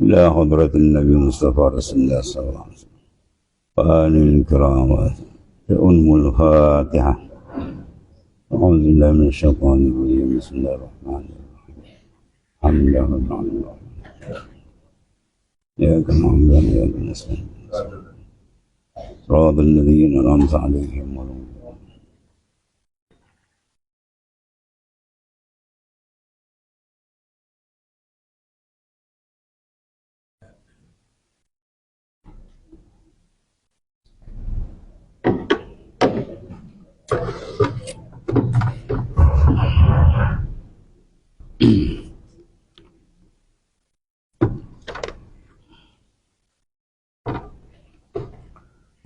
إلى حضرة النبي المصطفى رسول الله صلى الله عليه وسلم وآله الكرام أم الفاتحة. أعوذ بالله من الشيطان الرجيم. بسم الله الرحمن الرحيم. الحمد لله رب العالمين. إياك نعبد وإياك نستعين. صراط الذين أنعمت عليهم غير المغضوب.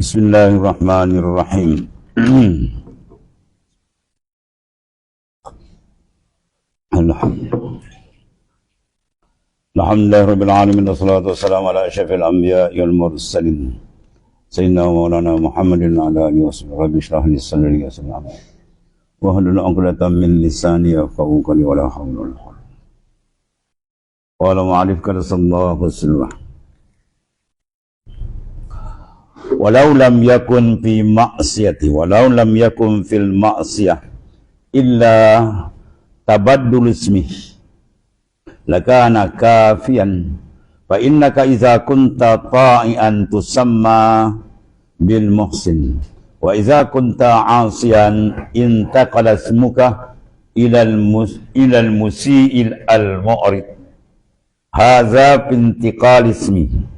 Bismillahirrahmanirrahim. Alhamdulillahirabbil alamin wassalatu wassalamu ala asyrafil anbiya'i wal mursalin sayyidina wa maulana Muhammadin wa ala alihi washabbihi rabbi shrah li sadri wa yassir li amri wahlul 'uqdatam min lisani yafqahu qawli wa la hawla wa la quwwata wala ma'alif kada sallallahu alaihi wasallam. Walau lam yakun fi ma'siyati, walau lam yakun fil ma'siyah illa tabaddul ismi lakana kafiyan fa innaka idza kunta ta'ian tusamma bil muhsin wa idza kunta 'asiyan intaqala ismuka ila al musii'il al mu'rid. Hadza intiqal ismi.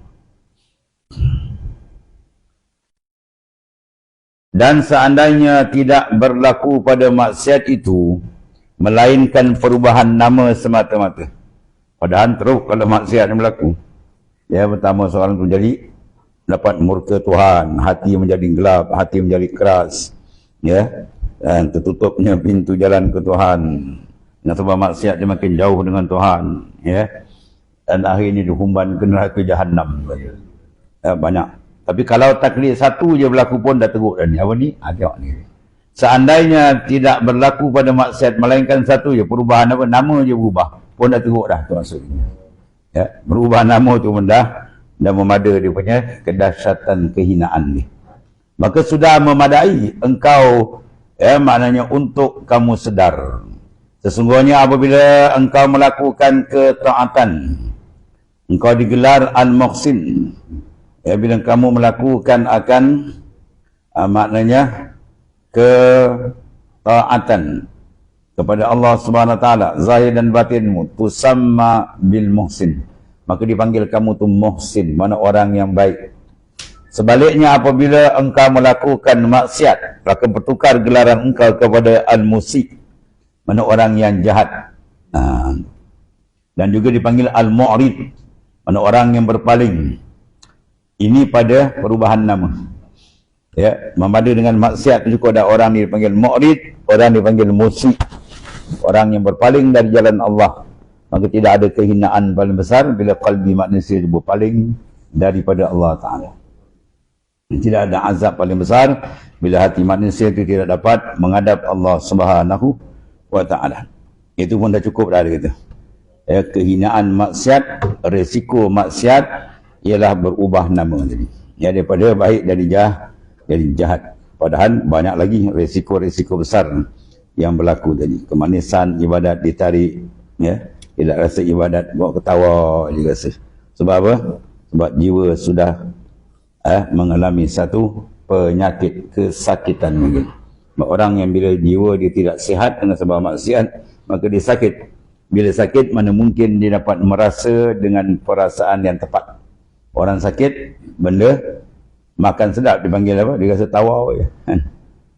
Dan seandainya tidak berlaku pada maksiat itu melainkan perubahan nama semata-mata. Padahal terus kalau maksiat yang berlaku, ya, pertama seorang tu jadi dapat murka Tuhan, hati menjadi gelap, hati menjadi keras, ya, dan tertutupnya pintu jalan ke Tuhan. Dan sebab maksiat dia makin jauh dengan Tuhan, ya, dan akhirnya dihumban ke neraka Jahannam. Ya, banyak. Tapi kalau taklid satu je berlaku pun dah teruk dah ni. Apa ni? Tengok ni. Seandainya tidak berlaku pada maksiat melainkan satu je, perubahan apa? Nama je berubah. Pun dah teruk dah tu maksudnya. Ya, berubah nama tu pun dah memada dia punya kedahsyatan kehinaan ni. Maka sudah memadai engkau, ya, maknanya untuk kamu sedar. Sesungguhnya apabila engkau melakukan ketaatan, engkau digelar al-muhsin. Ya, bila kamu melakukan akan maknanya ketaatan kepada Allah Subhanahu Wa Taala, zahir dan batinmu, tusamma bil muhsin, maka dipanggil kamu tu muhsin, mana orang yang baik. Sebaliknya apabila engkau melakukan maksiat, maka bertukar gelaran engkau kepada al-musi, mana orang yang jahat. Dan juga dipanggil al-mu'rid, mana orang yang berpaling. Ini pada perubahan nama. Ya, memada dengan maksiat juga ada orang dipanggil mu'rid, orang dipanggil musi, orang yang berpaling dari jalan Allah. Maka tidak ada kehinaan paling besar bila qalbi manusia itu berpaling daripada Allah Ta'ala. Tidak ada azab paling besar bila hati manusia itu tidak dapat menghadap Allah Subhanahu Wa Ta'ala. Itu pun dah cukup dah dia kata. Ya, kehinaan maksiat, resiko maksiat ialah berubah nama tadi. Ya, daripada baik jadi jahat. Padahal banyak lagi resiko-resiko besar yang berlaku tadi. Kemanisan ibadat ditarik, ya. Tidak rasa ibadat, buat ketawa je rasa. Sebab apa? Sebab jiwa sudah mengalami satu penyakit, kesakitan mungkin. Orang yang bila jiwa dia tidak sihat dengan sebab maksiat, maka dia sakit. Bila sakit, mana mungkin dia dapat merasa dengan perasaan yang tepat. Orang sakit, benda makan sedap dipanggil apa? Dia rasa tawar je.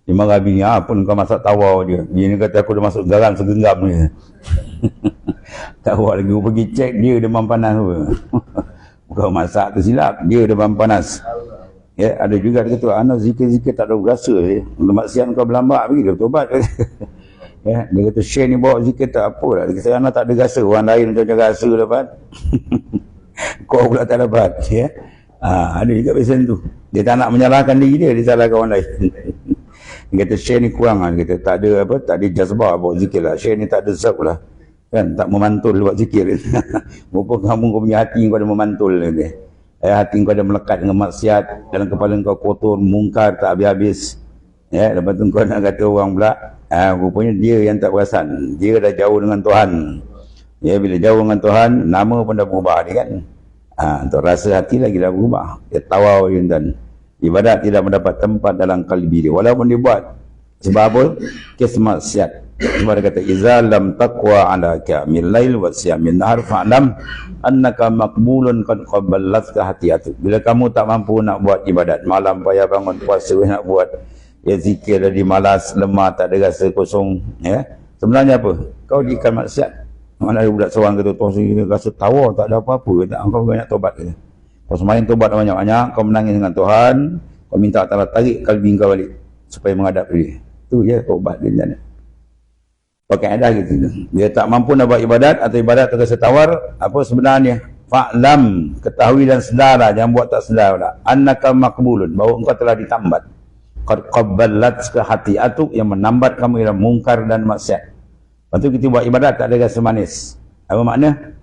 Dia marah bini, pun kau masak tawar je. Bini kata aku dah masuk garam segenggam je. Tawar lagi, pergi cek dia demam panas. Bukan masak tu silap, dia demam panas. Ya, ada juga dia kata, ana zikir-zikir tak ada berasa ya. Maksiat kau berlambak pergi dia bertobat. Ya, dia kata Syekh ni bawa zikir tak apa lah. Dia kata ana tak ada rasa, orang lain macam rasa dapat. Kau pula tak dapat, ya. Ada juga macam tu. Dia tak nak menyalahkan diri dia salahkan orang lain. Dia kata Syekh ni kurang lah. Dia kata tak ada apa, tak ada jazbah bawa zikir lah. Syekh ni tak ada zab lah. Kan, tak memantul buat zikir. Rupa kamu kau punya hati kau ada memantul dia. Hati kau ada melekat dengan maksiat, dalam kepala kau kotor, mungkar tak habis-habis. Ya, lepas tu kau nak kata orang pula, rupanya dia yang tak perasan. Dia dah jauh dengan Tuhan. Ya, bila jauh dengan Tuhan, nama pun dah berubah dia kan. Untuk rasa hati lagi dah berubah. Dia tawau dan ibadat tidak mendapat tempat dalam kalbi dia. Walaupun dia buat. Sebab apa? Kes maksiat. Sebab dia kata iza lam taqwa ala kamil lail wa siyamin nahar fa'lam annaka maqbulun qad qaballatka hatiyatu. Bila kamu tak mampu nak buat ibadat, malam payah bangun puasa nak buat, ya zikir jadi malas, lemah, tak ada rasa, kosong, ya. Sebenarnya apa? Kau diikat maksiat. Mana ada budak seorang kata tuan sini rasa tawa tak ada apa-apa, kata kau banyak tobat kata. Kau semain tobat banyak-banyak, kau menangis dengan Tuhan, kau minta Allah tarik kalbi kau balik supaya menghadap dia. Tu je tobat dia jana. Pakai kaedah gitu. Dia tak mampu nak buat ibadat atau ibadat terasa tawar, apa sebenarnya? Fa'lam, ketahui dan sedar, jangan buat tak sedar pula. Annaka maqbulun, bahawa engkau telah ditambat. Qad qabballatka hati'atu, yang menambat kamu dalam mungkar dan maksiat. Lepas tu kita buat ibadat tak ada rasa manis. Apa makna?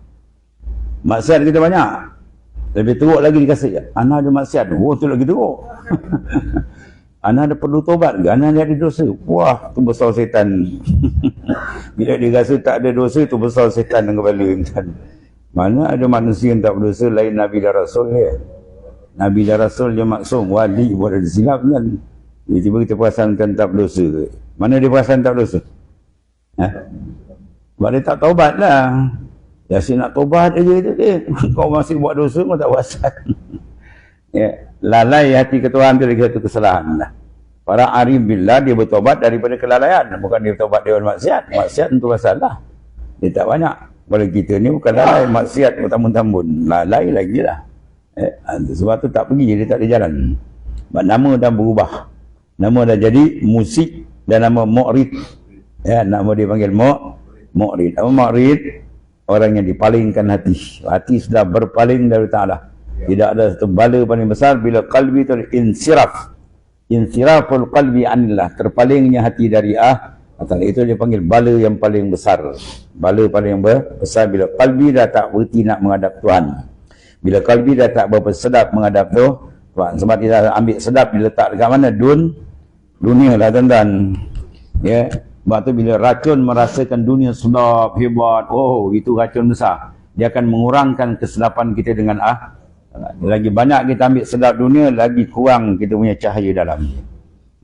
Maksiat kita banyak. Lebih teruk lagi dikasih, ana ada maksiat. Oh, tu lagi teruk. Ana ada perlu tobat ke? Ana ada dosa. Wah, tu besar setan. Bila dia rasa tak ada dosa, tu besar setan dengan kepala insan. Mana ada manusia yang tak berdosa lain Nabi dan Rasul ya. Nabi dan Rasul dia maksum, wali buat ada silap kan. Tiba-tiba kita perasankan tak berdosa. Mana dia perasan tak berdosa? Sebab dia tak taubat lah. Ya, si nak taubat aja itu dia. Kau masih buat dosa, kau tak perasan. Ya, lalai hati ke Tuhan tu lagi satu kesalahan lah. Para arif billah dia bertobat daripada kelalaian, bukan dia bertobat dia maksiat. Maksiat tentu masalah. Dia tak banyak. Kalau kita ni bukan lalai, maksiat bertambun-tambun. Lalai lagi lah. Sebab tu tak pergi, dia tak ada jalan. Sebab nama dah berubah. Nama dah jadi musik dan nama mu'rid. Ya, nama dia panggil mu'rid. Apa mu'rid? Orang yang dipalingkan hati. Hati sudah berpaling dari Ta'ala. Tidak ada satu bala paling besar bila qalbi itu insiraf. Insiraful qalbi anillah, terpalingnya hati dari atau itu dia panggil bala yang paling besar. Bala paling besar bila qalbi dah tak berhenti nak menghadap Tuhan. Bila qalbi dah tak bersedap menghadap Tuhan. Sebab dia dah ambil sedap diletak dekat mana? Dunia lah tuan-tuan. Ya. Sebab tu bila racun merasakan dunia sedap, hebat, oh itu racun besar. Dia akan mengurangkan kesedapan kita dengan lagi banyak kita ambil sedap dunia, lagi kurang kita punya cahaya dalam.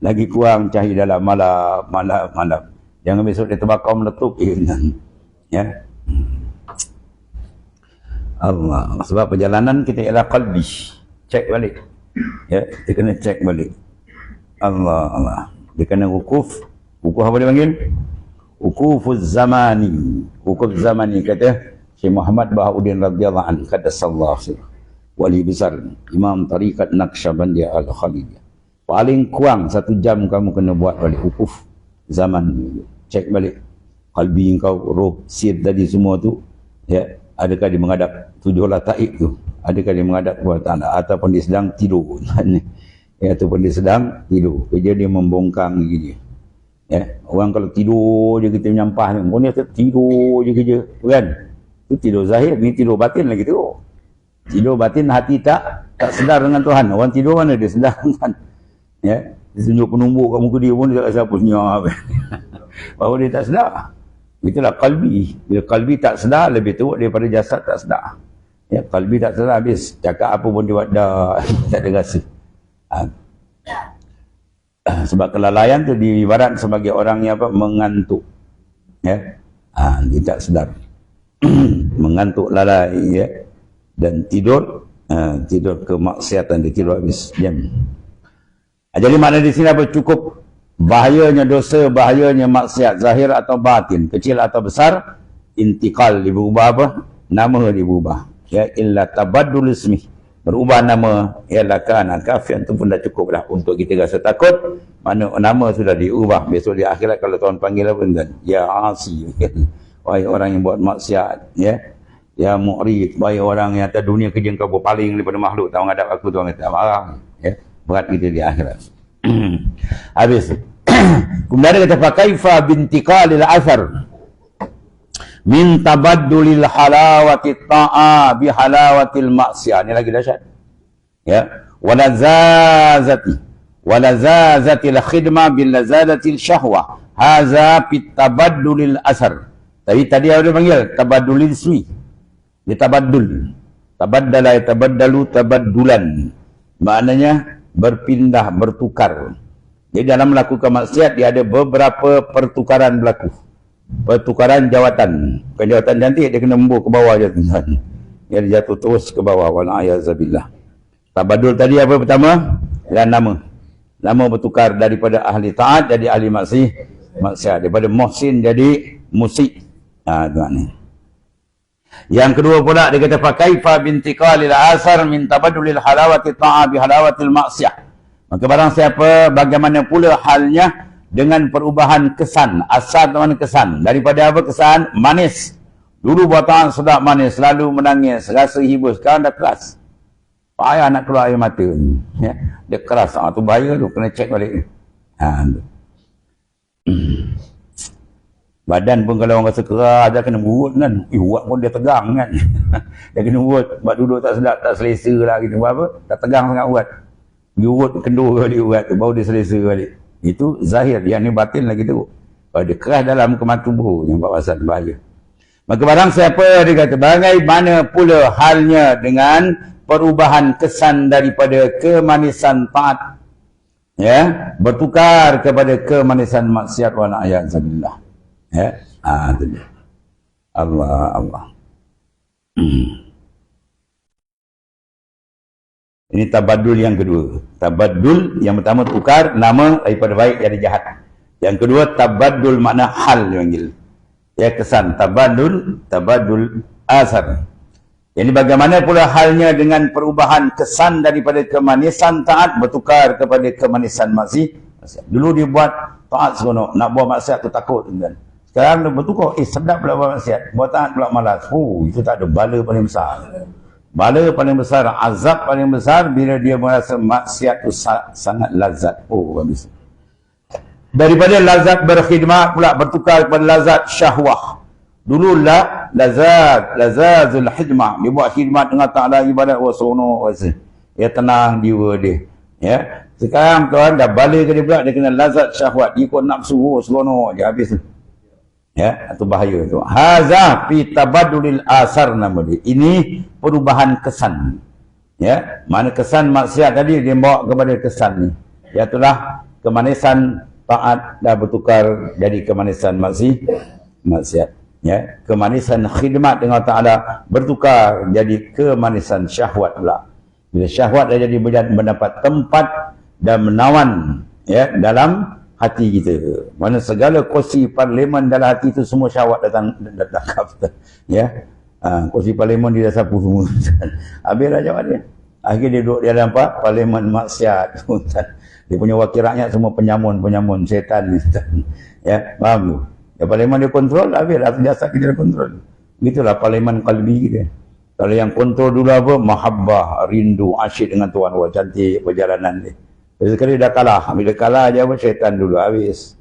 Lagi kurang cahaya dalam malam. Jangan besok dia terbakar meletup. Ya. Allah. Sebab perjalanan kita ialah qalbi. Cek balik. Ya, kita kena cek balik. Allah. Dia kena wukuf. Wukuf apa dia panggil? Wukufuz zamani. Wukuf zamani kata Syekh Muhammad Bahauddin radhiyallahu anhu, qaddasallahu sirrah. Wali besar, Imam Tarikat Naqsyabandiyah Al-Khalidiyah. Paling kurang 1 jam kamu kena buat balik wukuf zaman. Cek balik kalbi engkau, roh, sir tadi semua tu, ya, adakah dia menghadap 7 taib tu? Adakah dia menghadap kepada Ta'ala ataupun dia sedang tidur? Ya, ataupun dia sedang tidur. Kerja dia membongkang gini. Ya, orang kalau tidur je kita menyampah ni, kau ni tidur je kerja, kan? Tu tidur zahir, ni tidur batin lagi tu. Tidur batin, hati tak sedar dengan Tuhan. Orang tidur mana dia sedar dengan Tuhan. Ya, dia tunjuk penumbuk kat muka dia pun dia tak rasa apa senyap. Bahawa dia tak sedar. Itulah kalbi. Bila kalbi tak sedar, lebih teruk daripada jasad tak sedar. Ya, kalbi tak sedar habis. Cakap apa pun dia buat dah tak ada rasa. Sebab kelalaian tu diibarat sebagai orang yang mengantuk. Ya. Dia tak sedar. Mengantuk, lalai, ya. Dan tidur kemaksiatan, dia tidur habis jam. Jadi makna di sini apa? Cukup bahayanya dosa, bahayanya maksiat, zahir atau batin, kecil atau besar, intikal, diubah apa? Nama diubah. Ya, illa tabaddul ismi. berubah nama ialah kana kafian tu pun dah cukup dah untuk kita rasa takut. Mana nama sudah diubah, besok di akhirat kalau Tuhan panggil apa kan, ya asi, wahai orang yang buat maksiat, ya mu'rid, wahai orang yang atas dunia kerja kau berpaling daripada makhluk, tak menghadap aku, Tuhan kata marah, berat kita di akhirat. Habis kemudian dia kata fa kaifa bintiqalil athar min tabaddulil halawati ta'a bi halawatil maksiyah. Ini lagi dahsyat. Walazazatil khidmah bil lazadatil syahwah. Haza fit tabaddulil asar. Tadi ada panggil tabaddulil ismi. Dia tabaddul. Tabaddala tabaddalu tabaddulan. Maknanya berpindah, bertukar. Jadi dalam melakukan maksiat dia ada beberapa pertukaran berlaku. Pertukaran jawatan. Bukan jawatan cantik, dia kena embur ke bawah je tuan. Dia jatuh terus ke bawah. Wala'ayazabillah. Tabadul tadi apa pertama? Dan nama. Nama bertukar daripada ahli taat jadi ahli maksiat. Daripada muhsin jadi musik. Tuan ni. Yang kedua pula dia kata fakaifa bintiqalil asar min tabadulil halawati ta'a bi halawatil maksiyah. Maka barang siapa bagaimana pula halnya dengan perubahan kesan. Asal mana kesan? Daripada apa kesan? Manis. Dulu buat taat sedap manis, selalu menangis, rasa hibur. Sekarang dah keras. Payah nak keluar air mata. Dia keras. Tu bahaya tu, kena cek balik. Badan pun kalau orang rasa keras, dia kena urut kan. Urat pun dia tegang kan. Dia kena urut. Sebab duduk tak sedap, tak selesa lah gitu. Buat apa? Tak tegang sangat urat. Dia urut, kendur balik urat tu, baru dia selesa balik. Itu zahir, yang ni batin lagi teruk. Kalau dia keras dalam kemat tubuh, yang buat pasal bahaya. Maka barang siapa, dia kata, bagaimana pula halnya dengan perubahan kesan daripada kemanisan taat, bertukar kepada kemanisan maksiat wa na'ayyazabillah. Itu dia. Allah. Ini tabadul yang kedua. Tabadul yang pertama tukar nama daripada baik jadi jahat. Yang kedua tabadul makna hal dia panggil. Kesan. Tabadul asar. Jadi bagaimana pula halnya dengan perubahan kesan daripada kemanisan taat bertukar kepada kemanisan maksiat. Dulu dia buat taat seronok, nak buat maksiat tu takut kan. Sekarang dia bertukar, sedap pula buat maksiat, buat taat pula malas. Itu tak ada bala paling besar. Bala paling besar, azab paling besar bila dia merasa maksiat tu sangat lazat. Habis. Daripada lazat berkhidmat pula bertukar kepada lazat syahwah. Dulu lazazul khidmah. Dia buat khidmat dengan ta'ala ibadat seronok rasa. Dia tenang jiwa dia. Sekarang tuan dah bala ke dia pula, dia kena lazat syahwat. Dia ikut nafsu, seronok je habis. Itu bahaya tu. Haza fi tabadulil asar nama dia. Ini perubahan kesan. Mana kesan maksiat tadi dia bawa kepada kesan ni. Iaitulah kemanisan taat dah bertukar jadi kemanisan maksiat. Kemanisan khidmat dengan Ta'ala bertukar jadi kemanisan syahwat pula. Bila syahwat dah jadi mendapat tempat dan menawan dalam hati kita. Mana segala kursi parlimen dalam hati itu semua syahwat datang. Kursi parlimen dia dah sapu semua. Habislah jawab dia. Akhirnya dia duduk di dalam parlimen maksiat. Dia punya wakil rakyat semua penyamun syaitan. Faham tu? Parlimen dia kontrol, habislah jasa kita dia kontrol. Begitulah parlimen kalbi kita. Kalau yang kontrol dulu apa? Mahabbah, rindu, asyik dengan Tuhan. Wah, cantik perjalanan dia. Sekali dah kalah. Bila kalah je apa? Syaitan dulu habis.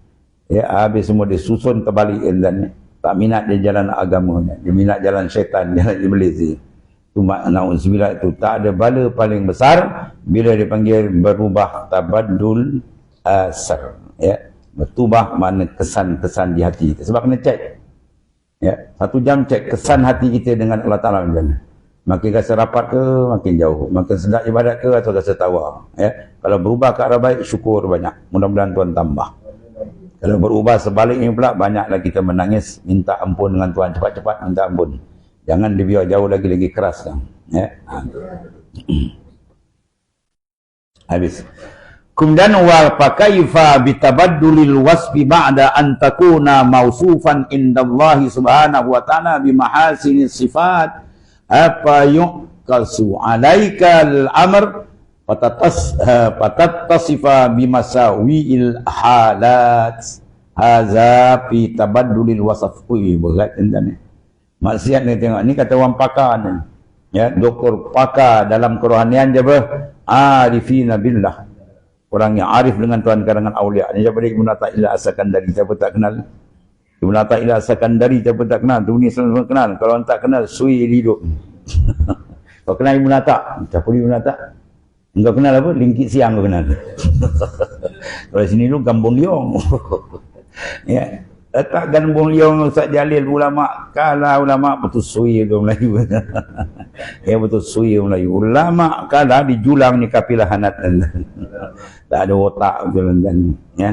Habis semua dia susun terbalik dan tak minat dia jalan agamanya. Dia minat jalan syaitan, jalan iblis. Itu makna na'udzubillah itu. Tak ada bala paling besar bila dipanggil berubah tabaddul asar. Bertubah mana kesan-kesan di hati kita. Sebab kena cek. 1 jam cek kesan hati kita dengan Allah Ta'ala macam mana. Makin rasa rapat ke, makin jauh. Makin sedap ibadat ke, atau rasa tawar. Kalau berubah ke arah baik, syukur banyak. Mudah-mudahan Tuhan tambah. Kalau berubah sebaliknya pula, banyaklah kita menangis, minta ampun dengan Tuhan. Cepat-cepat minta ampun. Jangan dibiar jauh lagi keras. Habis. Kemudian wa fakaifa bitabaddulil wasfi ba'da an takuna mausufan indallahi subhanahu wa ta'ala bimahasini sifat apa ya'kasu alaikal amr patattasifa bimasawi'il halat haza fi tabaddulil wasaf. Ui, berat ni. Maksiat ni tengok ni, kata orang pakar ni, ya, doktor pakar dalam kerohanian je apa? Arifina billah, orang yang arif dengan Tuhan karangan aulia. Ni siapa dia? Ibn Athaillah As-Sakandari. Siapa tak kenal Ibn Athaillah As-Sakandari? Siapa tak kenal? Dunia semua kenal. Kalau orang tak kenal, sui hidup. Kau kenal Ibn Atha? Siapa dia Ibn Atha? Engkau kenal apa? Lingkit siang kau kenal. Kalau sini tu Kampung Liong. Ya, letak Kampung Liong Ustaz Jalil, ulama kalah, ulama betul sui orang Melayu. Ya, betul sui orang Melayu. Ulama kalah di julang ni kapilah hanat. Tak ada otak betul kan. Ya.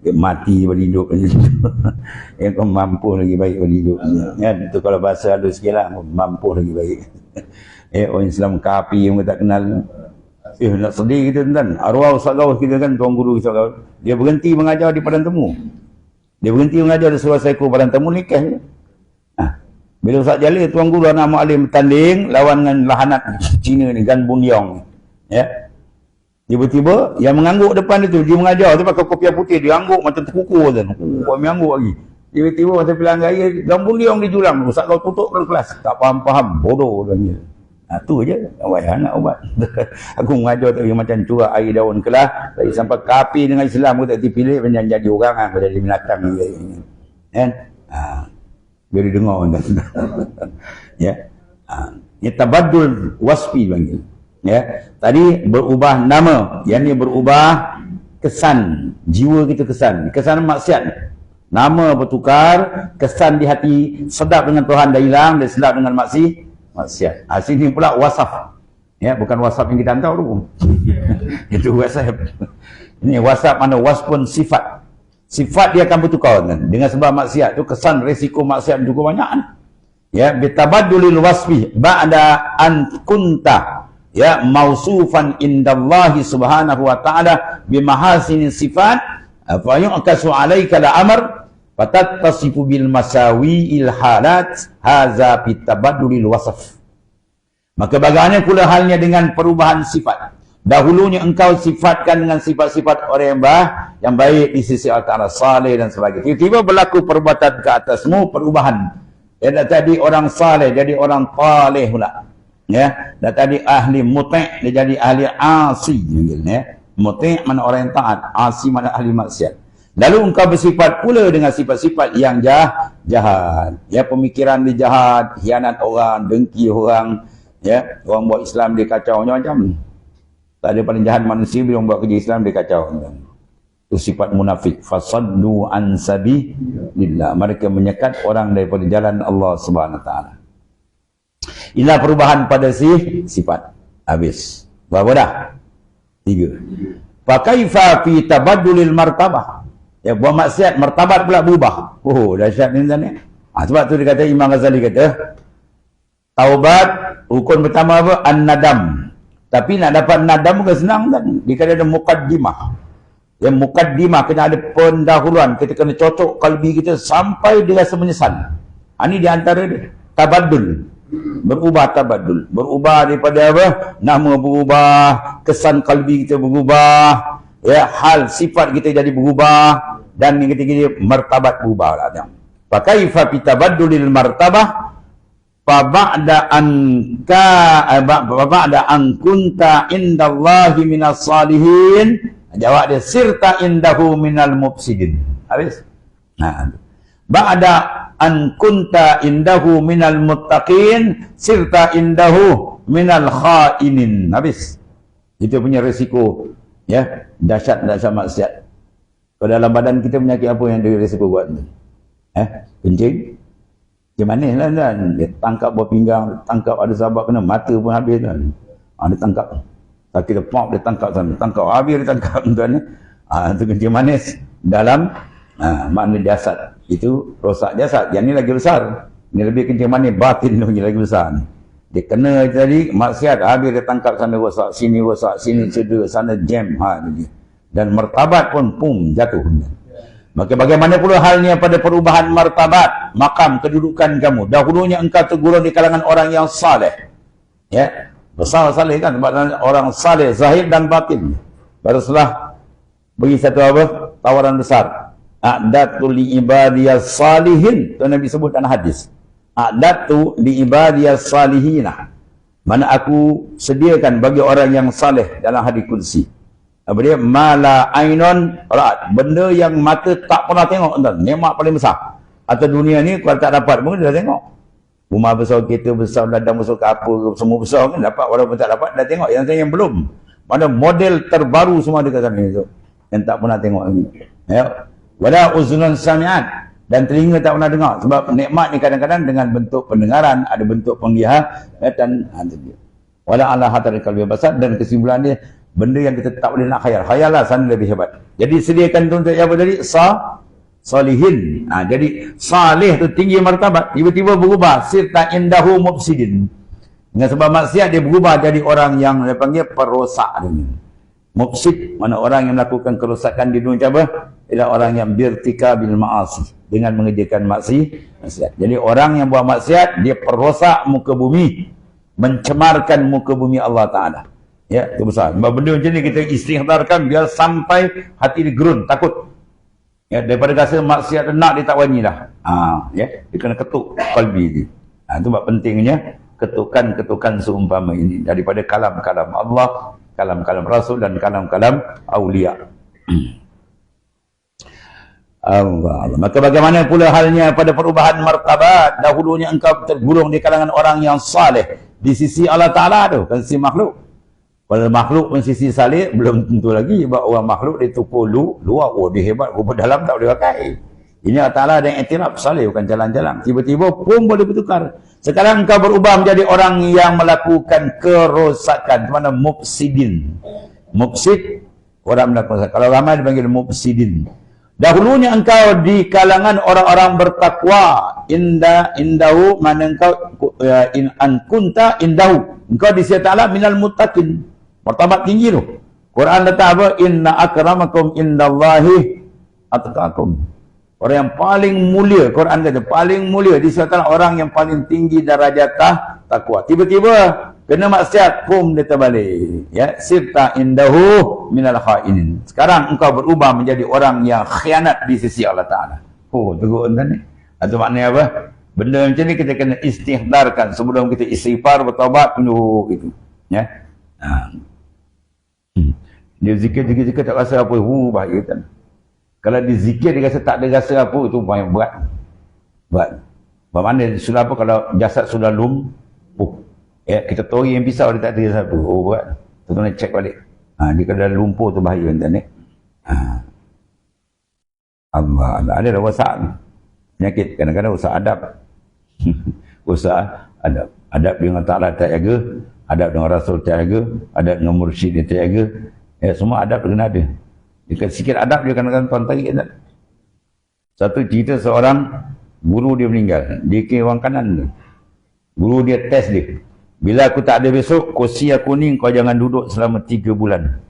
Dia mati pada hidup. Yang kau mampu lagi baik pada hidup. Ya, itu kalau bahasa halus sikitlah, mampu lagi baik. Ya, orang Islam kapi yang tak kenal. Nak sedih kita kan. Arwah Ustaz Gaus kita kan, tuan guru Ustaz Gaus. Dia berhenti mengajar di Padang Temu. Dia berhenti mengajar di Surau Saiku Padang Temu, nikah je. Bila Ustaz Jalil, tuan guru anak Mu'alim bertanding lawan dengan lahanat Cina ni, Gan Bun Leong. Ya. Tiba-tiba yang mengangguk depan itu, dia mengajar tu pakai kopiah putih, dia angguk macam terkukur tu. Kau mengangguk lagi. Tiba-tiba masa pilihan raya, Gan Bun Leong di julang. Ustaz Gaus tutup kelas. Tak faham-faham, bodoh dia. Tu je, awak nak ubat. Aku mengajar tu macam curah air daun kelah, tapi sampai kapi dengan Islam aku tak dipilih, macam jadi orang, aku jadi binatang. Kan? Biar dengar kan. Ya. Ini tabaddul wasfi panggil. Ya. Tadi berubah nama, yang ni berubah kesan, jiwa kita kesan. Kesan maksiat. Nama bertukar, kesan di hati sedap dengan Tuhan dah hilang, dan sedap dengan maksiat. Sini pula WhatsApp. Ya, bukan WhatsApp yang kita hantar tu. Itu WhatsApp. Ini WhatsApp mana waspun sifat. Sifat dia akan bertukar kan. Dengan sebab maksiat tu, kesan resiko maksiat cukup banyak kan. Ya, bitabaddulil wasfi ba'da an kunta ya mausufan indallahi subhanahu wa ta'ala bimahasini sifat fa yu'kasu alaika al-amr fatattasifu bil masawi'il halat haza bitabaddulil wasf. Maka bagaimana pula halnya dengan perubahan sifat. Dahulunya engkau sifatkan dengan sifat-sifat orang yang baik di sisi Allah Ta'ala, saleh dan sebagainya. Tiba-tiba berlaku perbuatan ke atasmu, perubahan. Ya, dah tadi orang saleh jadi orang taleh pula. Ya, dah tadi ahli muti' dia jadi ahli asi. Ya. Muti' mana orang yang taat, asi mana ahli maksiat. Lalu engkau bersifat pula dengan sifat-sifat yang jahat. Ya, pemikiran dia jahat, hianat orang, dengki orang. Ya, orang buat Islam dia kacau macam-macam. Tak ada paling jahat manusia bila orang buat kerja Islam dia kacau. Itu sifat munafik. Fasaddu an sabilillah. Mereka menyekat orang daripada jalan Allah Subhanahu Wa Taala. Inilah perubahan pada sifat. Habis. Berapa dah? 3. Fa kaifa fi tabaddulil martabah. Ya, buat maksiat, martabat pula berubah. Oh, dahsyat ni tuan ni. Sebab tu dia kata, Imam Ghazali kata, taubat, rukun pertama apa? An-nadam. Tapi nak dapat nadam bukan senang kan. Dia kata ada muqaddimah. Yang muqaddimah kena ada pendahuluan. Kita kena cocok kalbi kita sampai dia rasa menyesal. Ini di antara dia. Tabaddul. Berubah tabaddul. Berubah daripada apa? Nama berubah. Kesan kalbi kita berubah. Ya, hal sifat kita jadi berubah. Dan yang ketiga dia martabat berubah lah. Fakaifa fi tabaddulil martabah Faba'da an kunta indallahi minas salihin. Jawab dia, sirta indahu minal mufsidin. Habis. Nah, ba'da an kunta indahu minal muttaqin, sirta indahu minal khainin. Habis. Itu punya resiko. Ya, dahsyat maksiat. Kalau dalam badan kita penyakit apa yang dia resiko buat? Kencing. Macam mana lah kan? Dia tangkap buah pinggang, tangkap ada sahabat kena, mata pun habis kan. Dia tangkap. Sakit dia pop, dia tangkap sana. Tangkap, habis dia tangkap tuan ni. Itu kencing manis. Dalam, makna jasad. Itu rosak jasad. Yang ni lagi besar. Ini lebih kencing manis, batin lagi besar ni. Dia kena tadi, maksiat, habis dia tangkap sana rosak, sini cedera, sana jam. Dan martabat pun, pum, jatuh. Maka bagaimana pula halnya pada perubahan martabat, makam, kedudukan kamu. Dahulunya engkau tergolong di kalangan orang yang saleh. Ya, besar saleh kan, sebab orang saleh zahir dan batin. Baru setelah bagi satu apa? Tawaran besar. A'datu li ibadiyas salihin. Itu Nabi sebut dalam hadis. A'datu li ibadiyas salihina. Mana aku sediakan bagi orang yang saleh dalam hadis kursi. Apa dia? Mala ainon ra'at. Benda yang mata tak pernah tengok. Nikmat paling besar. Atau dunia ni kalau tak dapat pun dia dah tengok. Rumah besar, kereta besar, ladang besar, apa semua besar kan dapat, walaupun tak dapat dah tengok. Yang belum. Mana model terbaru semua dekat sana tu. Yang tak pernah tengok lagi. Ya. Wala uzunun sami'at, dan telinga tak pernah dengar. Sebab nikmat ni kadang-kadang dengan bentuk pendengaran, ada bentuk penglihatan, wala ala hataril qalbi basar, dan kesimpulan dia benda yang kita tak boleh nak khayal. Khayallah sana lebih hebat. Jadi sediakan untuk apa tadi? Salihin. Jadi salih tu tinggi martabat, tiba-tiba berubah sirta indahu mufsidin. Dengan sebab maksiat dia berubah jadi orang yang dia panggil perosak dunia. Mufsid mana orang yang melakukan kerosakan di dunia apa? Ialah orang yang birtikabil ma'asi, dengan mengerjakan maksiat. Jadi orang yang buat maksiat dia perosak muka bumi, mencemarkan muka bumi Allah Taala. Ya, itu besar. Sebab benda macam ni kita istighdarkan biar sampai hati dia gerun, takut. Ya, daripada rasa maksiat nak dia tak wani dah. Ya, dia kena ketuk qalbi dia. Itu sebab pentingnya ketukan-ketukan seumpama ini daripada kalam-kalam Allah, kalam-kalam Rasul dan kalam-kalam awliya. Allah. Maka bagaimana pula halnya pada perubahan martabat? Dahulunya engkau tergolong di kalangan orang yang saleh di sisi Allah Ta'ala tu, kan sisi makhluk. Kalau makhluk pun sisi saleh belum tentu lagi. Sebab orang makhluk dia tukul luar, dia hebat, rupa dalam tak boleh pakai. Ini Allah Ta'ala ada yang iktiraf, saleh bukan jalan-jalan. Tiba-tiba pun boleh bertukar. Sekarang engkau berubah menjadi orang yang melakukan kerosakan. Mana mufsidin. Mufsid, orang melakukan. Kalau ramai dipanggil mufsidin. Dahulunya engkau di kalangan orang-orang bertakwa. Indahu, mana engkau kunta indahu. Engkau di sisi Allah minal muttaqin. Martabat tinggi tu. Quran letak apa? Inna akramakum indallahi atqakum. Orang yang paling mulia, Quran kata paling mulia di sisi Allah, orang yang paling tinggi darajat takwa. Tiba-tiba kena maksiat, pum dia terbalik. Ya, sirta indahu minal khainin. Sekarang engkau berubah menjadi orang yang khianat di sisi Allah Taala. Oh, teruk entah ni. Atau maknanya apa? Benda macam ni kita kena istighdarkan sebelum kita istighfar, bertaubat, penuh gitu. Ya. Dia zikir tak rasa apa, bahaya kan. Kalau dia zikir dia rasa tak ada rasa apa, itu banyak berat. Bermakna sudah apa kalau jasad sudah lumpuh. Ya, kita tori yang pisau dia tak ada rasa apa. Oh, berat. Tu kena cek balik. Dia kalau dah lumpuh tu bahaya kan ni. Allah, ada dah wasak penyakit. Kadang-kadang usaha adab. Usaha adab dengan Ta'ala tak jaga, adab dengan Rasul tak jaga, adab dengan mursyid dia tak jaga. Ya, semua adab kena ada. Dia sikit adab dia kadang-kadang tuan tarik kan. Satu cerita seorang guru dia meninggal, dia kira orang kanan tu. Guru dia test dia, bila aku tak ada besok, kursi aku ni kau jangan duduk selama 3 bulan.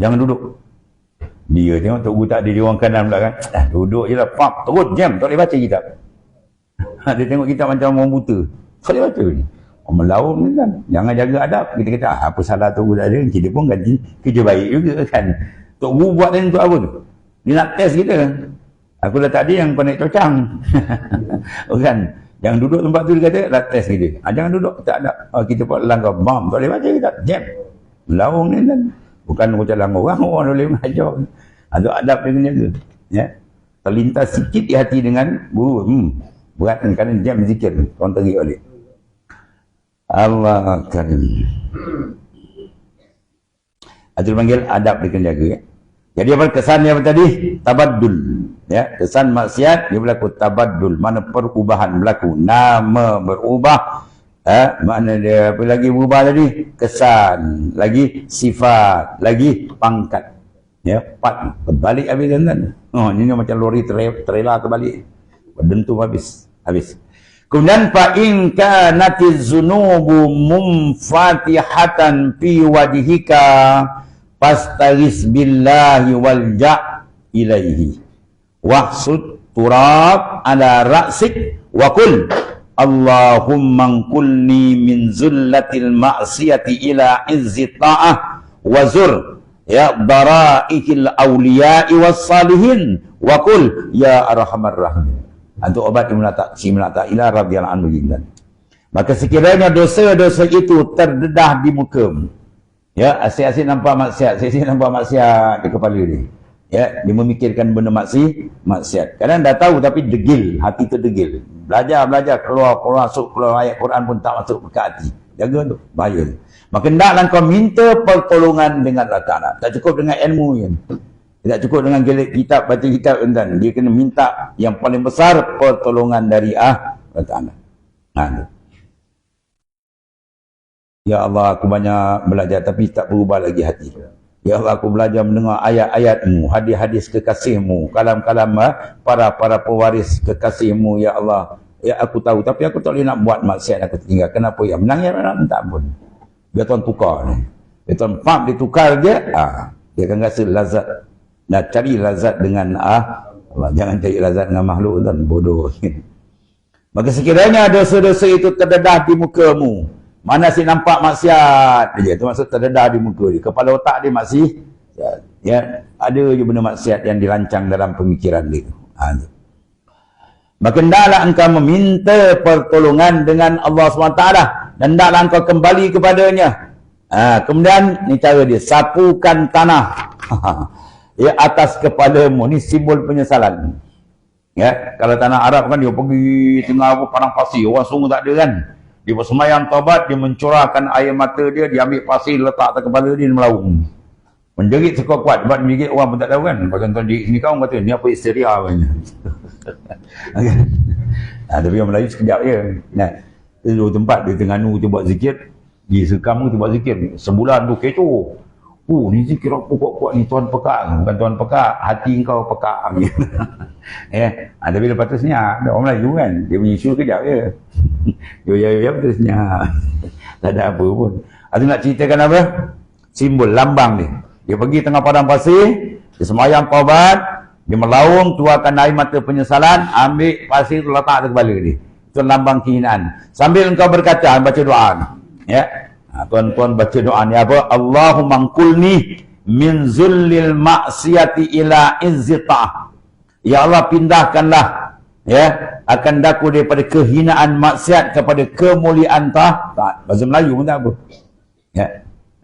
Jangan duduk. Dia tengok tok guru tak ada, dia orang kanan pula kan. Duduk je lah, pap, terus jam, tak boleh baca kitab. Dia tengok kitab macam orang buta, tak boleh baca ni. Orang melaung ni kan, jangan jaga adab. Kita kata, apa salah tok guru tak ada, kita pun ganti kerja baik juga kan. Tok guru buat ni untuk apa tu? Dia nak test kita. Aku dah tak ada yang kau naik cocang. Kan? Jangan duduk tempat tu, dia kata, dah test kita. Jangan duduk, tak ada. Kita buat langgar, bam, tak boleh baca kitab, jam. Melaung ni kan. Bukan macam langgar orang boleh belajar. Ada adab dia kena jaga. Ya. Terlintas sikit di hati dengan guru. Berat kan, kerana jam zikir. Orang terik balik. Allah karim. Itu dipanggil adab dia kena jaga. Ya. Jadi apa kesannya apa tadi? Tabaddul. Ya, kesan maksiat dia berlaku tabaddul. Mana perubahan berlaku. Nama berubah. Makna dia apa lagi berubah tadi? Kesan. Lagi sifat. Lagi pangkat. Ya, terbalik habis kan. Ini macam lori trailer terbalik. Berdentum habis. Kemudian fa'in kanatiz zunubu mumfatihatan fi wajhika fastaghis billahi walja' ilaihi wahsud turab ala ra'sik wa qul Allahumma qulni min zullatil ma'siyati ila izzi ta'ah wa zur ya dara'ikil awliya'i was salihin wa qul ya arhamar rahimin. Itu obat si Melata ila radhiyallahu anhu jillan. Maka sekiranya dosa-dosa itu terdedah di mukamu, ya, asyik-asyik nampak maksiat, asyik-asyik nampak maksiat di kepala dia. Ya, dia memikirkan benda maksiat. Kadang dah tahu tapi degil, hati tu degil. Belajar, keluar masuk ayat Quran pun tak masuk ke hati. Jaga tu, bahaya tu. Maka hendaklah kau minta pertolongan dengan Allah Ta'ala. Tak cukup dengan ilmu je. Tak cukup dengan gelik kitab, baca kitab enten. Dia kena minta yang paling besar pertolongan dari Allah Ta'ala. Ya Allah, aku banyak belajar tapi tak berubah lagi hati. Ya Allah, aku belajar mendengar ayat-ayat-Mu, hadis-hadis kekasih-Mu, kalam-kalam para pewaris kekasih-Mu, ya Allah. Ya aku tahu, tapi aku tak boleh nak buat maksiat, aku tinggal. Kenapa ya? Menangis nak minta ampun. Biar Tuhan tukar ni. Biar Tuhan pump dia tukar dia, dia akan rasa lazat. Nah, cari lazat dengan Allah. Jangan cari lazat dengan makhluk dan bodoh. Maka sekiranya dosa-dosa itu terdedah di mukamu, mana si nampak maksiat dia, itu maksud terdedah di muka dia. Kepala otak dia masih ya, ada je benda maksiat yang dirancang dalam pemikiran dia. Maka hendaklah engkau meminta pertolongan dengan Allah SWT dan hendaklah engkau kembali kepadanya. Kemudian ni cara dia, sapukan tanah ya atas kepalamu. Ni simbol penyesalan. Ya, kalau tanah Arab kan dia pergi tengah padang pasir, orang sungguh tak ada kan. Dia bersemayam taubat, dia mencurahkan air mata dia, dia ambil pasir letak atas kepala dia, dia melaung. Menjerit sekuat-kuat, sebab menjerit orang pun tak tahu kan. Pasal tuan jerit sini kau kata, ni apa histeria banyak. Tapi orang Melayu sekejap je. Itu tempat di Terengganu tu buat zikir, di Sekam tu buat zikir. Sebulan tu kecoh. Ni zikir apa kuat-kuat ni, Tuan pekak. Bukan Tuan pekak, hati kau pekak. Tapi lepas tu senyap. Orang Melayu kan, dia menyisul kejap je. Ya betul senyap. Tak ada apa pun. Itu nak ceritakan apa? Simbol, lambang dia. Dia pergi tengah padang pasir, dia semayang taubat, dia melaung, tuakan air mata penyesalan, ambil pasir tu letak atas kepala dia. Itu lambang kehinaan. Sambil engkau berkata, baca doa. Ya. Tuan-tuan baca doa ni apa? Allahumma qulni min zullil ma'siyati ila izzitah. Ya Allah, pindahkanlah ya akan daku daripada kehinaan maksiat kepada kemuliaan taat. Bahasa Melayu pun tak apa. Ya.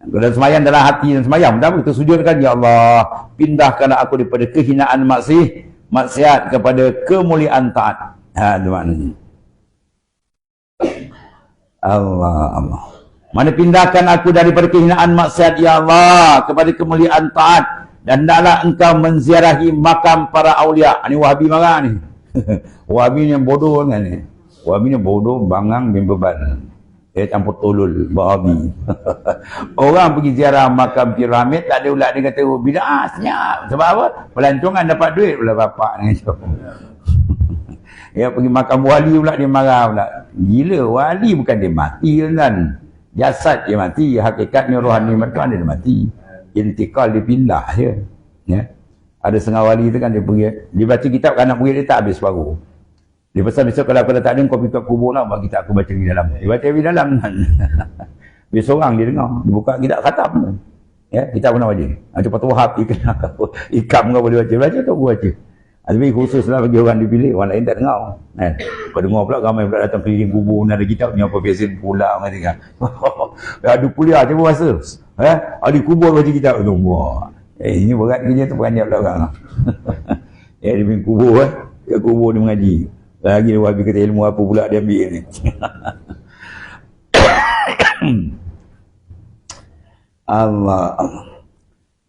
Kalau semayang dalam hati dan semayang tak apa. Kita sujudkan, ya Allah, pindahkanlah aku daripada kehinaan maksiat kepada kemuliaan taat. Itu maknanya. Allah. Mana pindahkan aku daripada kehinaan maksiat, ya Allah, kepada kemuliaan taat. Dan hendaklah engkau menziarahi makam para awliya. Ini Wahabi marah ni. Wahabi ni yang bodoh kan ni. Wahabi ni bodoh, bangang, bin beban. Campur tolol, Wahabi. Orang pergi ziarah makam piramid, tak ada ulat dia kata, bid'ah, senyap. Sebab apa? Pelancongan dapat duit pula bapak ni. Ya, pergi makam wali pula dia marah pula. Gila, wali bukan dia mati kan. Jasad dia mati, hakikatnya rohani mereka dia mati. Intikal dia pindah je. Ya. Ada setengah wali tu kan dia pergi, dia baca kitab kan anak murid dia tak habis separuh. Dia pesan besok kalau aku dah tak ada kau pergi kat kubur lah, bagi kita aku baca di dalam. Dia baca di dalam kan. Dia seorang dia dengar, dia buka kitab khatam kan. Ya, kitab pernah baca. Macam Patut Wahab ikam kau boleh baca tu aku baca. Tapi khususlah bagi orang dipilih, orang lain tak dengar. Kau dengar pula ramai pula datang keliling kubur, ada kitab ni apa biasa pula kata kan. Ada kuliah cuba rasa. Ada kubur baca kitab tu. Wah. Ini berat kerja tu peranjat pula orang. Dia pergi kubur kat kubur dia mengaji. Lagi dia habis kata ilmu apa pula dia ambil ni. Allah.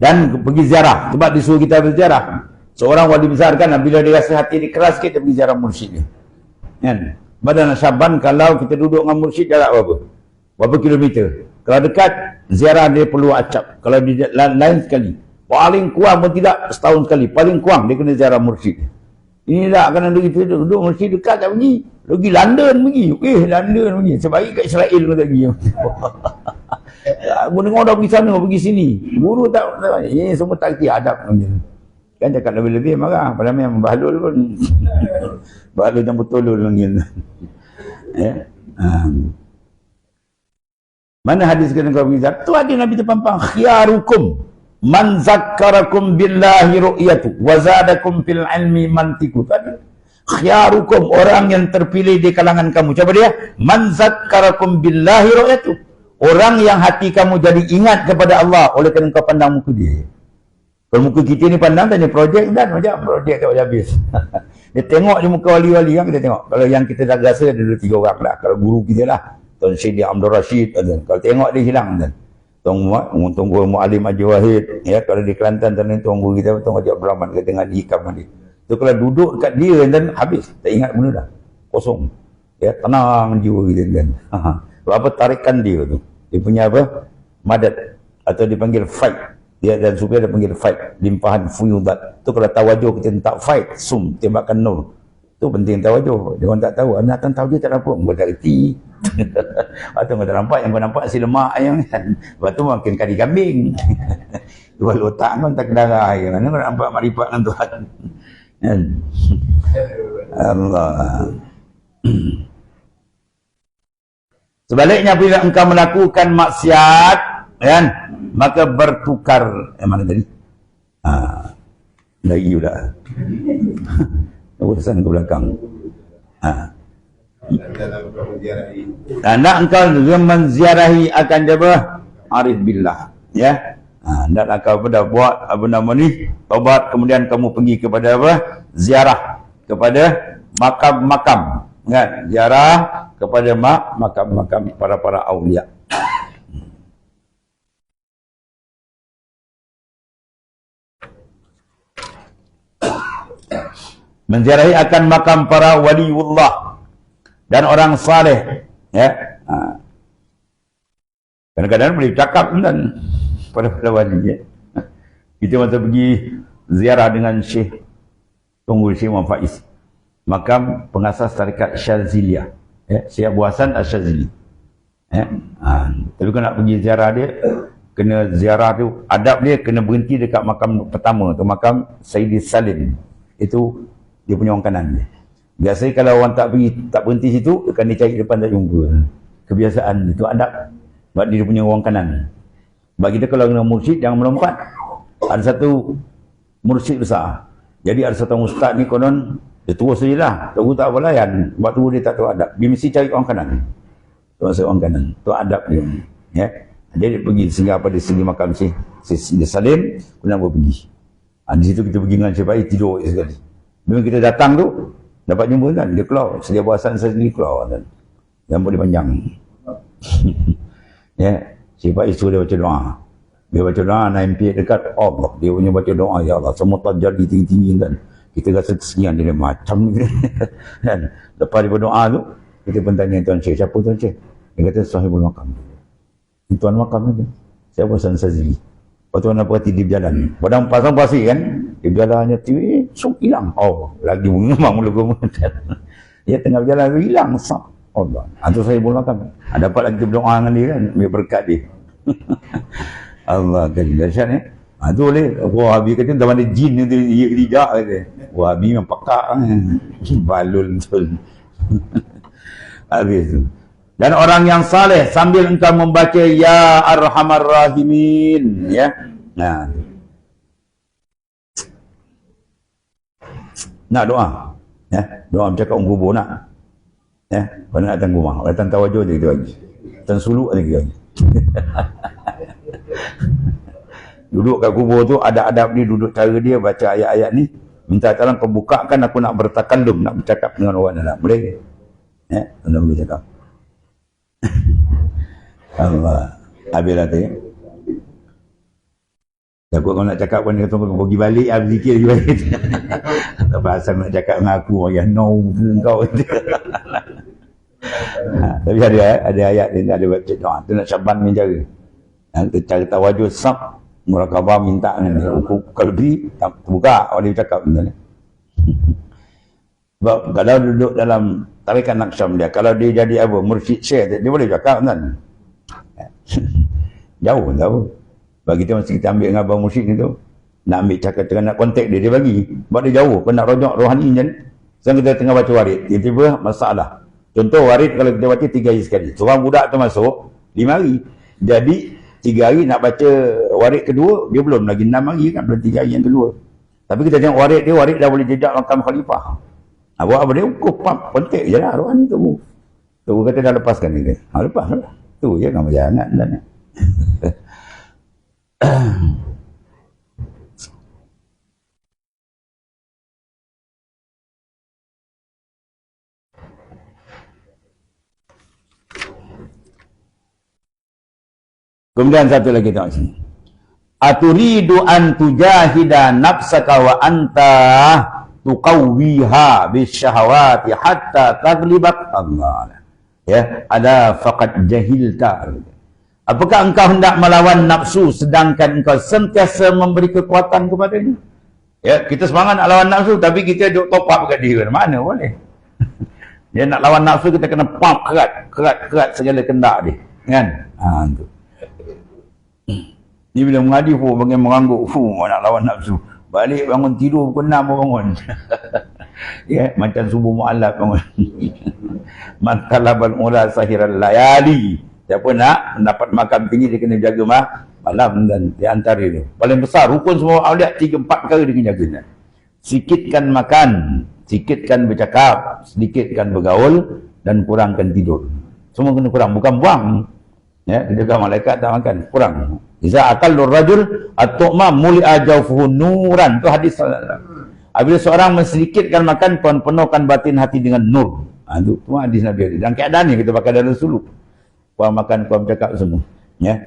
Dan pergi ziarah, sebab disuruh kita berziarah. Seorang wali besar kan, bila dia rasa hati dia keras, kita pergi ziarah mursyid dia. Kan? Badan Syaban, kalau kita duduk dengan mursyid jarak berapa? Berapa kilometer? Kalau dekat, ziarah dia perlu acap. Kalau di lain sekali. Paling kurang pun tidak, setahun sekali. Paling kurang dia kena ziarah mursyid. Ini tak kena duduk mursyid dekat tak pergi. Pergi London pergi. London pergi. Sebaik kat Israel pun tak pergi. Aku dengar orang pergi sana, pergi sini. Guru tak, ini semua tak kira adab. Kan cakap lebih-lebih marah. Padahal yang bahlul pun. Bahlul yang betul-betul. Ya. Mana hadis kena kau bicara? Tu hadis Nabi terpampang. Khiyarukum man zakkarakum billahi ru'yatu wa zadakum fil ilmi mantiku. Tadi khiyarukum, orang yang terpilih di kalangan kamu. Coba dia, man zakkarakum billahi ru'yatu, orang yang hati kamu jadi ingat kepada Allah oleh kerana kau pandang muka dia. Kalau muka kita ni pandang tanya projek dan macam projek tak boleh habis. Dia tengok di muka wali-wali kan, kita tengok. Kalau yang kita dah rasa ada 2-3 orang lah. Kalau guru kita lah, Tuan Syedi Abdul Rashid, kalau tengok dia hilang kan. Tuan Guru Mu'alim Haji Wahid, ya, kalau di Kelantan Tuan Guru kita Tuan Haji Abdul Rahman, kita tengok di hikam dia. Tu kalau duduk dekat dia dan habis, tak ingat benda dah. Kosong. Ya, tenang jiwa kita kan. Sebab apa tarikan dia tu? Dia punya apa? Madad, atau dipanggil fight. Dia dan supaya dia panggil fight, limpahan fuyudat. Tu kalau tawajuh kita tak fight, tembakan nur. Tu penting tawajuh. Dia orang tak tahu, anak tahu dia tak apa, kau tak reti. Lepas tu kau tak nampak, yang kau nampak si lemak ayam kan. Lepas tu makin kari kambing. Dua otak kau tak kedarah ayam. Mana kau nampak makrifat dengan Tuhan. Allah. Sebaliknya bila engkau melakukan maksiat, kan, maka bertukar mana tadi? Lagi sudah. Urusan ke belakang. Nak engkau menziarahi akan jaba arif billah, ya. Nak engkau pada buat apa nama ni, taubat, kemudian kamu pergi kepada apa? Ziarah kepada makam-makam, kan? Ziarah kepada makam-makam para aulia. Menziarahi akan makam para waliullah dan orang saleh, ya. Kadang-kadang boleh cakap kan pada wali, ya. Kita masa pergi ziarah dengan Syekh Tunggul Syekh Muhammad Faiz, makam pengasas tarekat Syaziliyah, ya, Syekh Abu Hasan Asy-Syazili, ya. Tapi kalau nak pergi ziarah dia, kena ziarah tu, adab dia kena berhenti dekat makam pertama tu, makam Sayyidi Salim. Itu dia punya orang kanan dia. Biasanya kalau orang tak berhenti situ, akan dia cari depan tak jumpa. Kebiasaan itu adab. Sebab dia punya orang kanan. Sebab kita kalau kena mursyid, jangan melompat. Ada satu mursyid besar. Jadi ada satu ustaz ni konon, dia terus saja lah. Tahu tak apa layan. Sebab tu dia tak tahu adab. Dia mesti cari orang kanan. Tu maksud orang kanan. Tu adab dia. Ya. Dia pergi sehingga pada segi makam Syekh Salim, kemudian pergi. Di situ kita pergi dengan Syekh Faiz, tidur sekali. Bila kita datang tu, dapat jumpa kan, dia keluar. Sedia buasan sendiri keluar kan. Rambut dia panjang. Ya, Syekh Faiz suruh dia baca doa. Dia baca doa, naik dekat Allah. Dia punya baca doa, ya Allah, semua terjadi tinggi-tinggi kan. Kita rasa kesengian dia macam ni kan. Lepas dia berdoa tu, kita pun tanya Tuan Syekh, siapa Tuan Syekh? Dia kata sahibul makam. Tuan makam tu, saya bosan Syazili. Lepas tu nak perhati dia berjalan. Padang pasang pasir kan, dia berjalannya tiba, hilang. Oh, lagi memang mula kemudian. Dia tengah berjalan, hilang. Allah. Itu saya boleh makan. Dapat lagi kita berdoa dengan dia kan, ambil berkat dia. Allah kan, dahsyat ni. Itu boleh. Wahabi kata, dah mana jin tu, dia tidak kata. Wahabi memang pakak. Balul betul. Habis tu. Dan orang yang saleh sambil engkau membaca ya arhamar rahimin, ya. Nah. Nak doa. Ya, doa bercakap orang kubur nak. Ya, kalau nak datang rumah, datang tawajuh dia gitu lagi. Datang suluk lagi. Duduk kat kubur tu ada adab dia, duduk cara dia baca ayat-ayat ni. Minta tolong kau bukakan, aku nak bertakallum, nak bercakap dengan orang dalam. Boleh? Ya, anda boleh cakap. Allah. Habislah tu, ya. Takut kau nak cakap pun dia kata kau pergi balik, berzikir lagi balik. Tak pasal nak cakap dengan aku, ya no kau. Tapi ada ayat dia, ada baca doa. Tu nak Syaban ni cara. Cara tawajuh sab, murakabah minta dengan dia. Kalau beri, buka, orang dia cakap. Sebab kalau duduk dalam tarikan Naqsyam dia, kalau dia jadi apa, mursyid syekh, dia boleh cakap kan. Jauh tahu. Bagi kita mesti kita ambil dengan abang mursyid ni tu, nak ambil cakap tengah nak kontak dia bagi. Sebab dia jauh, kau nak rojak rohani je. Sekarang kita tengah baca warid, tiba-tiba masalah. Contoh warid kalau kita baca 3 hari sekali. Seorang budak tu masuk 5 hari. Jadi 3 hari nak baca warid kedua, dia belum lagi 6 hari kan, belum 3 hari yang kedua. Tapi kita tengok warid dia, warid dah boleh jejak makam khalifah. Buat apa dia? Ukur pap, kontak je lah rohani tu. Tu kata dah lepaskan dia. Lepas lah. Tu je kan berjangan dan. Kemudian satu lagi tengok sini. Aturidu an tujahida nafsaka wa anta tuqawwiha bisyahawati hatta taglibak Allah. Ya, ada faqad jahilta. Apakah engkau hendak melawan nafsu sedangkan engkau sentiasa memberi kekuatan kepadanya? Ya, kita semangat nak lawan nafsu tapi kita duk top up kat dia. Mana boleh? Dia nak lawan nafsu kita kena pump kerat segala kendak dia. Kan? Tu. Ni bila mengaji bagi mengangguk, nak lawan nafsu. Balik bangun tidur pukul 6 bangun. Ya, macam subuh mu'alaf bangun. Man talabal ula sahiral layali. Siapa nak mendapat makam tinggi, dia kena jaga malam dan di antara itu. Paling besar, rukun semua awliya 3-4 perkara dia kena jaga. Sikitkan makan, sikitkan bercakap, sedikitkan bergaul, dan kurangkan tidur. Semua kena kurang, bukan buang. Ya, kita malaikat tak makan, kurang. Iza aqallur rajul at-tu'ma muli'a jawfuhu nuran. Itu hadis. Apabila seorang mensedikitkan makan, tuan penuhkan batin hati dengan nur. Itu hadis Nabi. Dan keadaan ni kita pakai dalam suluk. Kuam makan, kuam cakap semua. Ya.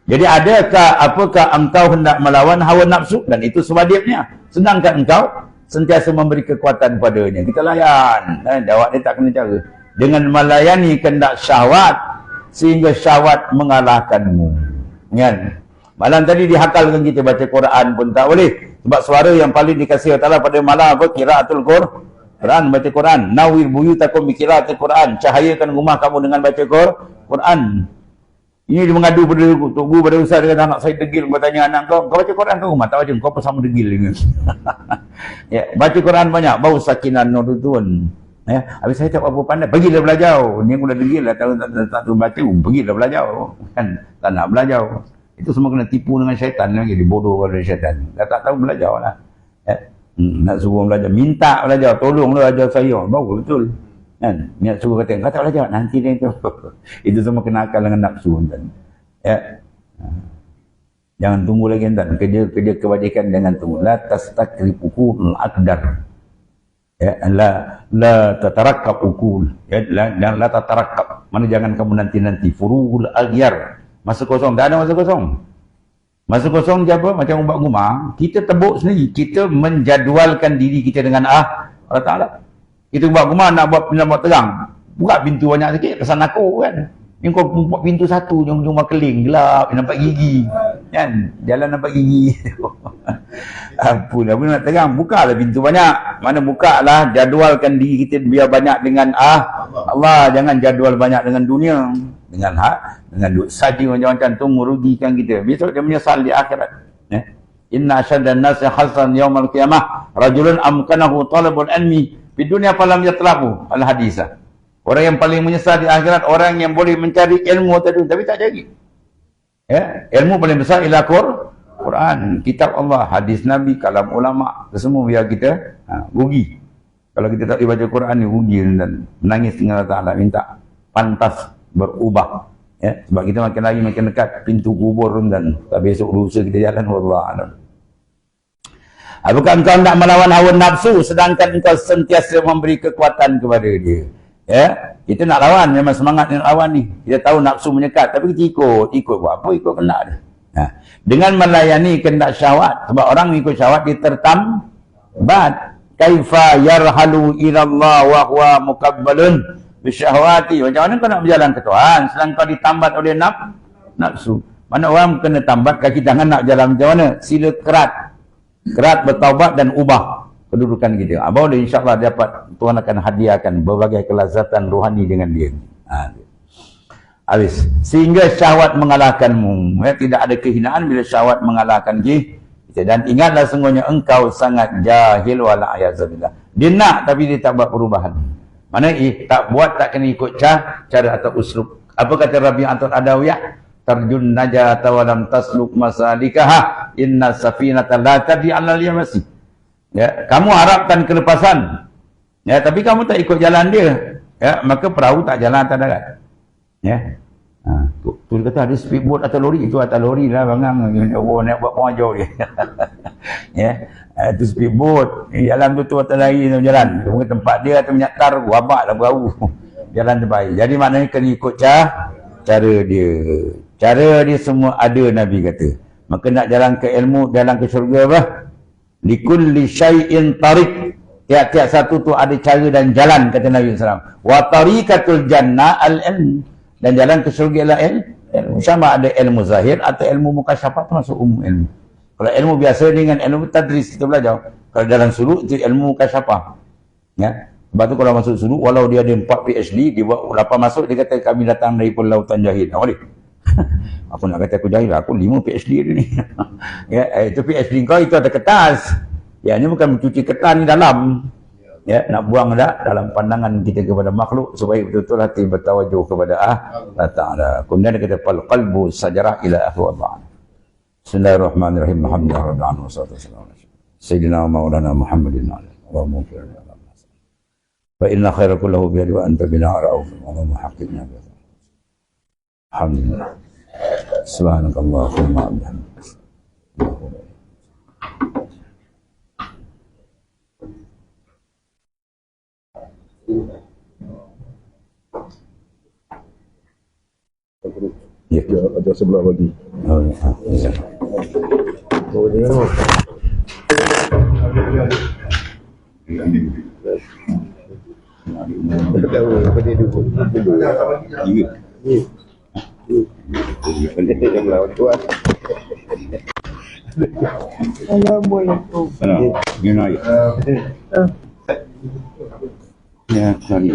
Jadi apakah engkau hendak melawan hawa nafsu? Dan itu sebabnya. Sedangkan engkau sentiasa memberi kekuatan padanya. Kita layan. Jawab dia tak kena cara. Dengan melayani kehendak syahwat, sehingga syahwat mengalahkanmu. Kan? Malam tadi dihakalkan kita baca Quran pun tak boleh. Sebab suara yang paling dikasihi Allah Ta'ala pada malam apa? Qiraatul Quran, baca Quran. Nawir buyutakum bi qiraatil Quran. Cahayakan rumah kamu dengan baca Quran. Ini dia mengadu pada Tok Guru, pada Ustaz, dia kata anak saya degil. Kau tanya anak kau baca Quran ke rumah? Tak baca, kau apa sama degil ni. Ya, baca Quran banyak, bau sakinah nur turun. Ya, habis saya tak apa pandai, pergilah belajar. Ni aku dah degil lah, tak tahu baca, pergilah belajar. Kan, tak nak belajar. Itu semua kena tipu dengan syaitan lagi, dibodoh oleh syaitan. Dah tak tahu belajar lah. Ya. Nak suruh belajar, minta belajar, tolonglah ajar saya. Baru betul. Kan? Niat suruh kata, kau tak belajar, nanti dia itu. Itu semua kena akal dengan nafsu. Kan? Ya. Jangan tunggu lagi kan. Kerja kebajikan jangan tunggu. La tastakrifuhul aqdar. Ya, la tatarakkab ukul. Ya, la tatarakkab. Mana jangan kamu nanti furul aghyar. Masa kosong, tak ada masa kosong. Masa kosong dia apa? Macam ubat rumah, kita tebuk sendiri. Kita menjadualkan diri kita dengan Allah Ta'ala. Kita ubat rumah nak buat terang. Buka pintu banyak sikit, pesan aku kan. Ni kau buat pintu satu, rumah keling, gelap, nampak gigi. Kan? Jalan nampak gigi. Apalah, pun nak terang, bukalah pintu banyak. Mana bukalah, jadualkan diri kita biar banyak dengan Allah. Jangan jadual banyak dengan dunia. Dengan duit saji macam-macam tu merugikan kita. Besok dia menyesal di akhirat. Inna asyaddan nasi hasan yaumal qiyamah rajulun amkanahu talabul ilmi di dunia falam yatlabu al-hadisah. Orang yang paling menyesal di akhirat, orang yang boleh mencari ilmu tadi tapi tak cari. Ya, ilmu paling besar ialah Quran, kitab Allah, hadis Nabi, kalam ulama, semua biar kita rugi. Kalau kita tak dibaca Quran ni rugi dan menangis dengan Allah Ta'ala, minta pantas berubah. Ya, sebab kita makin lagi makin dekat pintu kubur dan besok lusa kita jalan wallahu a'lam. Apakah engkau hendak melawan hawa nafsu sedangkan engkau sentiasa memberi kekuatan kepada dia? Ya, kita nak lawan, memang semangat nak lawan ni. Kita tahu nafsu menyekat tapi kita ikut buat apa? Ikut kena dia. Dengan melayani kehendak syahwat, sebab orang ikut syahwat dia tertambat. Kaifa yarhalu ila Allah wa huwa muqabbalun bisyahwati. Macam mana kau nak berjalan ke Tuhan sedang kau ditambat oleh nafsu? Mana orang kena tambat kaki tangan nak jalan macam mana? Sila kerat bertaubat dan ubah kedudukan kita. Baru dia insya-Allah dapat, Tuhan akan hadiahkan berbagai kelazatan rohani dengan dia. Habis. Sehingga syahwat mengalahkanmu. Ya, tidak ada kehinaan bila syahwat mengalahkan kita. Dan ingatlah sungguhnya engkau sangat jahil wala ayazabillah. Dia nak tapi dia tak buat perubahan. Mana tak buat, tak kena ikut cara atau uslub. Apa kata Rabi' Atul Adawiyah? Tarjun najata wa lam tasluk masalikaha inna safinata la tadri 'alal yamasi. Ya, kamu harapkan kelepasan. Ya, tapi kamu tak ikut jalan dia. Ya, maka perahu tak jalan atas darat. Ya. Tu kata ada speedboat atau lori, itu atas lori lah bangang. Nak buat pengajar dia. Ya. Itu speedboat. Jalan tu atas lari jalan. Mungkin tempat dia atau minyak tar, wabak lah perahu. Jalan terbaik. Jadi maknanya kena ikut cara dia. Cara dia semua ada, Nabi kata. Maka nak jalan ke ilmu, jalan ke syurga apa? Likulli syai'in tariq. Tiap-tiap satu tu ada cara dan jalan, kata Nabi SAW. Wa tariqatul jannah al-ilm. Dan jalan ke syurga ialah ilmu. Sama ada ilmu zahir atau ilmu mukasyafah, termasuk umum ilmu. Kalau ilmu biasa dengan ilmu tadris, kita belajar. Kalau dalam suluk, itu ilmu mukasyafah. Ya. Sebab tu kalau masuk suluk, walau dia ada 4 PhD, dia buat 8 masuk, dia kata kami datang dari Pulau Lautan Jahil. Tak boleh. Aku nak kata aku jahil, aku 5 PhD dia ni. Ya, itu PhD kau itu ada kertas. Ya, ini bukan mencuci kertas ni dalam. Ya, nak buang dah dalam pandangan kita kepada makhluk supaya betul-betul hati bertawajuh kepada Allah Ta'ala. Kemudian dia kata fal qalbu sajarah ila akhir ta'ala. Bismillahirrahmanirrahim. Alhamdulillahirabbil alamin wassalatu wassalamu ala sayyidina maulana Muhammadin wa mughfirna fa inna khaira kullahu bi yadi wa anta bina ra'uf wa muhaqqiqna bi alhamdulillah. Subhanakallahumma wa bihamdika. Ya, ada sebelah lagi. Oh, ya. Oh, dia. Tahu apa dia dulu. Ya. Yang lawan tuan. Assalamualaikum. Gimana? Ya, sorry.